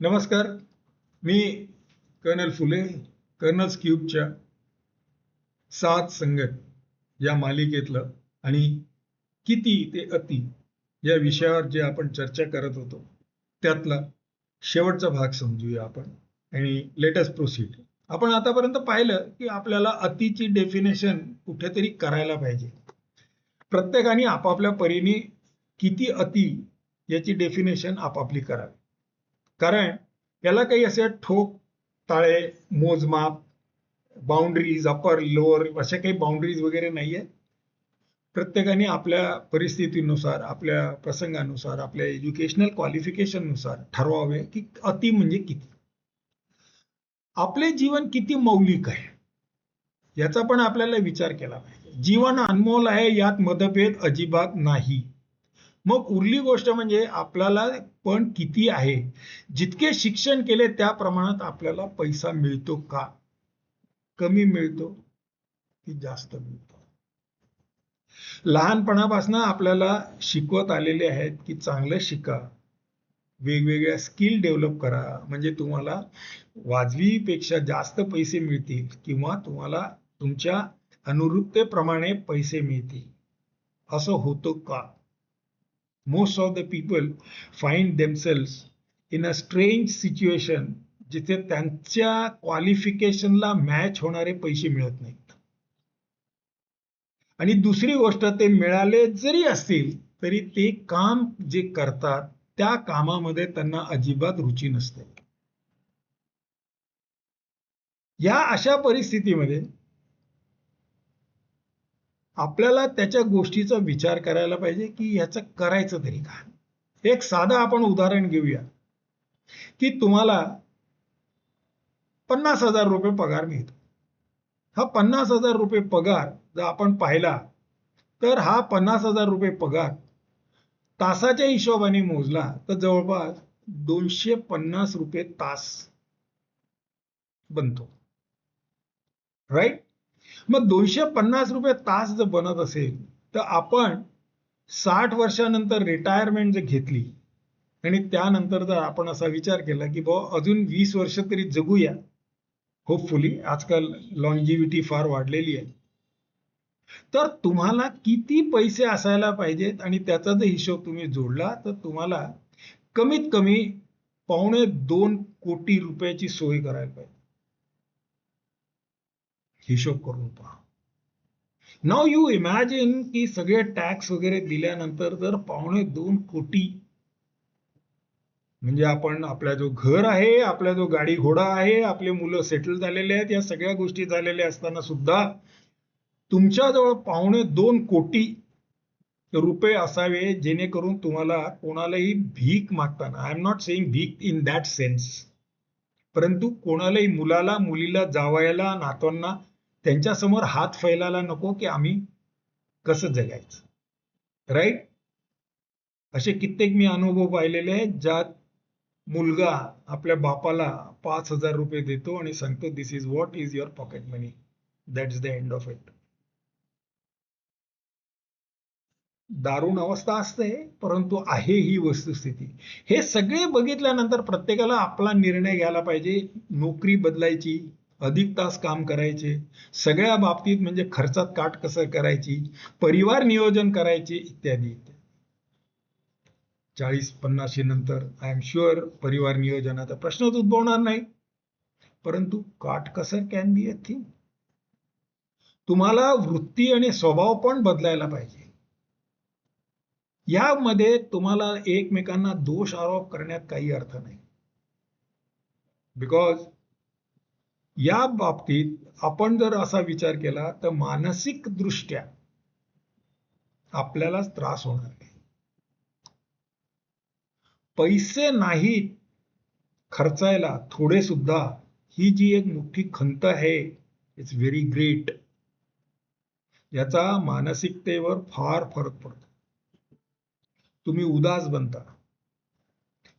नमस्कार. मी कर्नल फुले, कर्नल्स क्यूबच्या सात संगत या मालिकेतलं आणि किती ते अति या विषयावर जे आपण चर्चा करत होतो त्यातला शेवटचा भाग समजूया आपण आणि लेटेस्ट प्रोसीड. आपण आतापर्यंत पाहिलं की आपल्याला अतिची डेफिनेशन कुठेतरी करायला पाहिजे. प्रत्येकाने आपापल्या परीने किती अति याची डेफिनेशन आपापली करावी. कारण याला काही असे ठोक ताळे मोजमाप बाउंड्रीज अपर लोअर अशा काही बाउंड्रीज वगैरे नाहीये. प्रत्येकाने आपल्या परिस्थितीनुसार आपल्या प्रसंगानुसार आपल्या एज्युकेशनल क्वालिफिकेशन नुसार ठरवावे की अति म्हणजे किती. आपले जीवन किती मौलिक आहे याचा पण आपल्याला विचार केला पाहिजे. जीवन अनमोल आहे यात मतभेद अजिबात नाही. मग उरली गोष्ट म्हणजे आपल्याला पण किती आहे. जितके शिक्षण केले त्या प्रमाणात आपल्याला पैसा मिळतो का, कमी मिळतो की जास्त मिळतो. लहानपणापासून आपल्याला शिकवत आलेले आहेत की चांगलं शिका, वेगवेगळ्या स्किल डेव्हलप करा, म्हणजे तुम्हाला वाजवीपेक्षा जास्त पैसे मिळतील किंवा तुम्हाला तुमच्या अनुरूपतेप्रमाणे पैसे मिळतील. असं होतं का? Most of the people find themselves in a strange situation जिथे त्यांच्या क्वालिफिकेशनला मॅच होणारे पैसे मिळत नाहीत. आणि दुसरी गोष्ट, ते मिळाले जरी असतील तरी ते काम जे करतात त्या कामामध्ये त्यांना अजिबात रुची नसते. या अशा परिस्थितीमध्ये आपल्याला त्याच्या गोष्टीचा विचार करायला पाहिजे की ह्याचं करायचं तरी काय. एक साधं आपण उदाहरण घेऊया की तुम्हाला 50,000 रुपये पगार मिळतो. हा 50,000 रुपये पगार जर आपण पाहिला तर हा 50,000 रुपये पगार तासाच्या हिशोबाने मोजला तर जवळपास 250 रुपये तास बनतो. राईट. मग 250 रुपये तास जर बनत असेल तर आपण 60 वर्षानंतर रिटायरमेंट जर घेतली आणि त्यानंतर जर आपण असा विचार केला की बाबा अजून 20 वर्ष तरी जगूया, होपफुली आजकाल लॉन्जिव्हिटी फार वाढलेली आहे, तर तुम्हाला किती पैसे असायला पाहिजेत आणि त्याचा जर हिशोब तुम्ही जोडला तर तुम्हाला कमीत कमी 2.25 कोटी रुपयाची सोय करायला पाहिजे. हिशोब करून पहा. नाव यू इमॅजिन की सगळे टॅक्स वगैरे दिल्यानंतर जर 2.25 कोटी, म्हणजे आपण आपला जो घर आहे, आपला जो गाडी घोडा आहे, आपले मुलं सेटल झालेले आहेत, या सगळ्या गोष्टी झालेल्या असताना सुद्धा तुमच्याजवळ 2.25 कोटी रुपये असावे जेणेकरून तुम्हाला कोणालाही भीक मागताना, आय एम नॉट सेइंग भीक इन दॅट सेन्स, परंतु कोणालाही मुलाला मुलीला जावयाला नातवांना त्यांच्यासमोर हात फैलायला नको की आम्ही कसं जगायचं. राईट. असे कित्येक मी अनुभव पाहिलेले आहेत ज्यात मुलगा आपल्या बापाला 5,000 रुपये देतो आणि सांगतो this is what is your pocket money, that is the end of it. दारुण अवस्था असते परंतु आहे ही वस्तुस्थिती. हे सगळे बघितल्यानंतर प्रत्येकाला आपला निर्णय घ्यायला पाहिजे. नोकरी बदलायची, अधिक तास काम करायचे, सगळ्या बाबतीत म्हणजे खर्चात काट कसं करायची, परिवार नियोजन करायचे इत्यादी इत्यादी. 40-50 नंतर आय एम शुअर परिवार नियोजनाचा प्रश्नच उद्भवणार नाही, परंतु काटकसर कॅन बी अ थिंग. तुम्हाला वृत्ती आणि स्वभाव पण बदलायला पाहिजे. यामध्ये तुम्हाला एकमेकांना दोष आरोप करण्यात काही अर्थ नाही. बिकॉज या बाबतीत आपण जर असा विचार केला तर मानसिक दृष्ट्या आपल्यालाच त्रास होणार आहे. पैसे नाहीत खर्चायला थोडे सुद्धा, ही जी एक मोठी खंत आहे, इट्स व्हेरी ग्रेट. याचा मानसिकतेवर फार फरक पडतो. तुम्ही उदास बनता,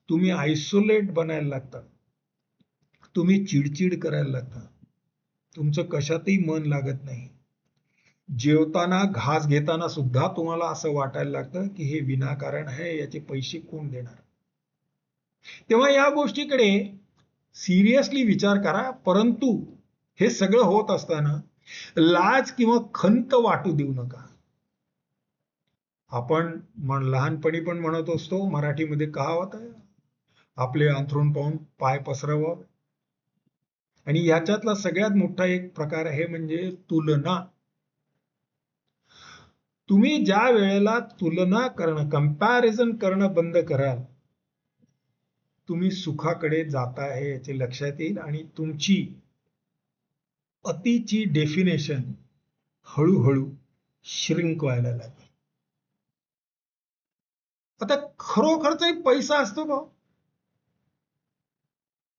तुम्ही आयसोलेट बनायला लागता, तुम्ही चिडचिड करायला लागता, तुमचं कशातही मन लागत नाही. जेवताना घास घेताना सुद्धा तुम्हाला असं वाटायला लागतं की हे विनाकारण आहे, याचे पैसे कोण देणार. तेव्हा या गोष्टीकडे सिरियसली विचार करा. परंतु हे सगळं होत असताना लाज किंवा खंत वाटू देऊ नका. आपण लहानपणी पण म्हणत असतो, मराठीमध्ये कहावत आहे, आपले अंथरूण पाहून पाय पसरवावे. आणि याच्यातला सगळ्यात मोठा एक प्रकार आहे म्हणजे तुलना. तुम्ही ज्या वेळेला तुलना करणं, कंपॅरिझन करणं बंद कराल, तुम्ही सुखाकडे जाताय याचे लक्षात येईल आणि तुमची अतिची डेफिनेशन हळूहळू श्रिंक व्हायला लागेल. आता खरोखरचा पैसा असतो का,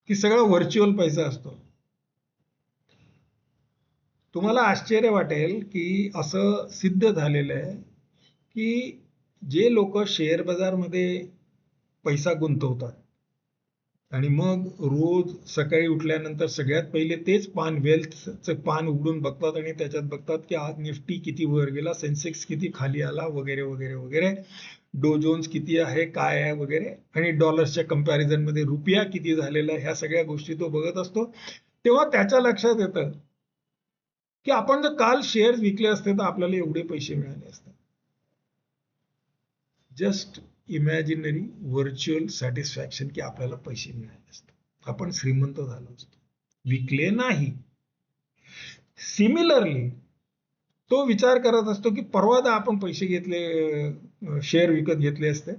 की सगळा व्हर्च्युअल पैसा असतो? तुम्हाला आश्चर्य वाटेल की असं सिद्ध झालेलं आहे की जे लोक शेअर बाजारमध्ये पैसा गुंतवतात आणि मग रोज सकाळी उठल्यानंतर सगळ्यात पहिले तेच पान, वेल्थचं पान उघडून बघतात आणि त्याच्यात बघतात की आज निफ्टी किती वर गेला, सेन्सेक्स किती खाली आला, वगैरे वगैरे वगैरे, डो जोन्स किती आहे, काय आहे वगैरे, आणि डॉलर्सच्या कंपॅरिझन मध्ये रुपया किती झालेला, ह्या सगळ्या गोष्टी तो बघत असतो. तेव्हा त्याच्या लक्षात येतं की आपण जर काल शेअर विकले असते तर आपल्याला एवढे पैसे मिळाले असते. जस्ट इमॅजिनरी व्हर्च्युअल सॅटिस्फॅक्शन की आपल्याला पैसे मिळाले असते, आपण श्रीमंत झालो असतो, विकले नाही. सिमिलरली तो विचार करत असतो की परवा आपण पैसे घेतले, शेअर विकत घेतले असते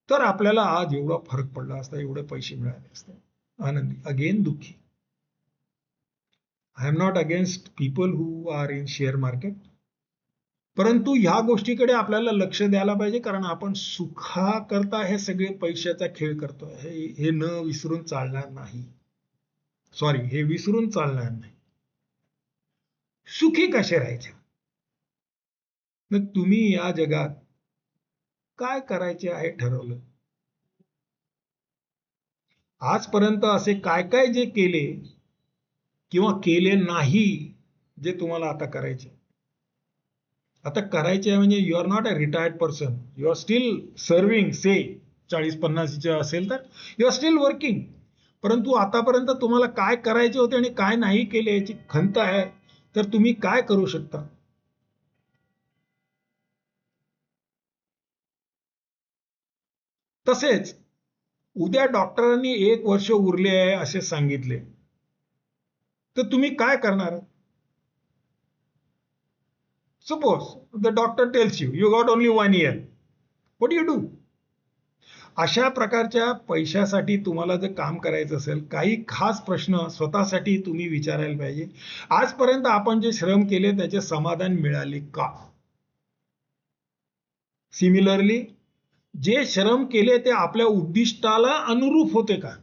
तर आपल्याला आज एवढा फरक पडला असता, एवढे पैसे मिळाले असते. आनंदी, अगेन दुःखी. I am not against people who are in share market, परंतु ह्या गोष्टीकडे आपल्याला लक्ष द्यायला पाहिजे, कारण आपण सुखाकरता हे सगळे पैशाचा खेळ करतोय, हे न विसरून चालणार नाही. सॉरी, हे विसरून चालणार नाही. सुखी कसे राहायचे? मग तुम्ही या जगात काय करायचे आहे ठरवलं. आजपर्यंत असे काय काय जे केले किंवा केले नाही जे तुम्हाला आता करायचे. आता करायचे म्हणजे you are not a retired person, you are still serving, say 40-50 असेल तर यू आर स्टील वर्किंग. परंतु आतापर्यंत तुम्हाला काय करायचे होते आणि काय नाही केले याची खंत आहे, तर तुम्ही काय करू शकता. तसेच उद्या डॉक्टरांनी 1 वर्ष उरले आहे असे सांगितले तर तुम्ही काय करणार? Suppose the doctor tells you you got only 1 year, what you do? अशा प्रकारच्या पैशासाठी तुम्हाला जर काम करायचं असेल, काही खास प्रश्न स्वतःसाठी तुम्ही विचारायला पाहिजे. आजपर्यंत आपण जे श्रम केले त्याचे समाधान मिळाले का? सिमिलरली जे श्रम केले ते आपल्या उद्दिष्टाला अनुरूप होते का?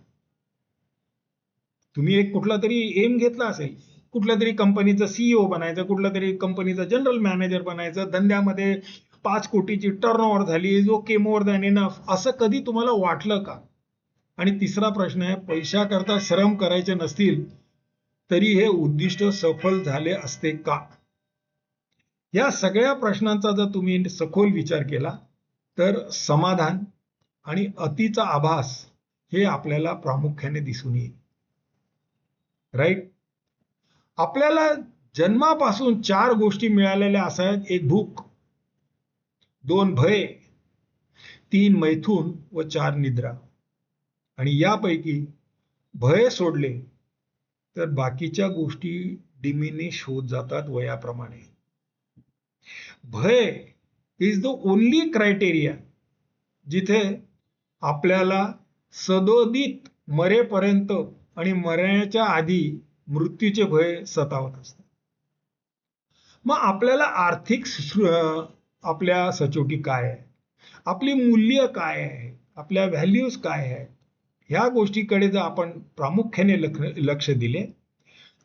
तुम्ही एक कुठला तरी एम घेतला असेल, कुठल्या तरी कंपनीचं सीईओ बनायचं, कुठल्या तरी कंपनीचा जनरल मॅनेजर बनायचं, धंद्यामध्ये 5 कोटीची टर्नओव्हर झाली, ओके, मोर दॅन इनफ, असं कधी तुम्हाला वाटलं का? आणि तिसरा प्रश्न आहे, पैशाकरता श्रम करायचे नसतील तरी हे उद्दिष्ट सफल झाले असते का? या सगळ्या प्रश्नांचा जर तुम्ही सखोल विचार केला तर समाधान आणि अतिचा आभास हे आपल्याला प्रामुख्याने दिसून येईल. राईट? आपल्याला जन्मापासून 4 गोष्टी मिळालेल्या असायत. 1 भूक, 2 भय, 3 मैथून व 4 निद्रा. आणि यापैकी भय सोडले तर बाकीच्या गोष्टी डिमिनिश होत जातात वयाप्रमाणे. भय इज द ओनली क्रायटेरिया जिथे आपल्याला सदोदित मरेपर्यंत आणि मरण्याच्या आधी मृत्यूचे भय सतावत असतात. मग आपल्याला आर्थिक आपल्या सचोटी काय आहे, आपली मूल्य काय आहे, आपल्या व्हॅल्यूज काय आहेत, ह्या गोष्टीकडे जर आपण प्रामुख्याने लक्ष दिले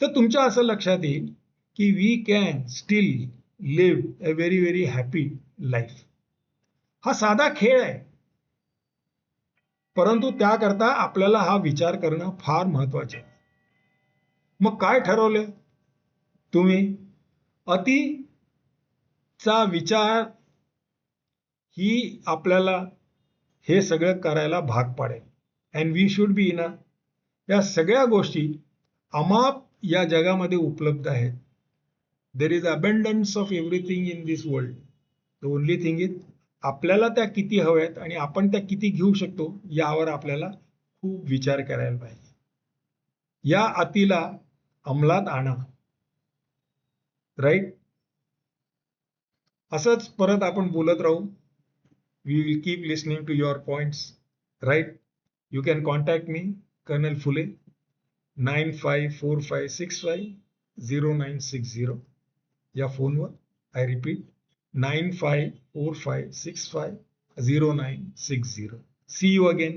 तर तुमच्या असं लक्षात येईल की we can still live a very very happy life. हा साधा खेळ आहे, परंतु त्याकरता आपल्याला हा विचार करणं फार महत्वाचे आहे. मग काय ठरवले तुम्ही? अतिचा विचार ही आपल्याला हे सगळं करायला भाग पाडेल. And we should be enough. या सगळ्या गोष्टी अमाप या जगामध्ये उपलब्ध आहेत. There is abundance of everything in this world. The only thing is आपल्याला त्या किती हव्यात आणि आपण त्या किती घेऊ शकतो यावर आपल्याला खूप विचार करायला पाहिजे. या अतीला अंमलात आणा. राईट. असंच परत आपण बोलत राहू. We will keep listening to your points. Right. You can contact me colonel Phule 9545650960 या फोनवर. I repeat 9545650960. See you again.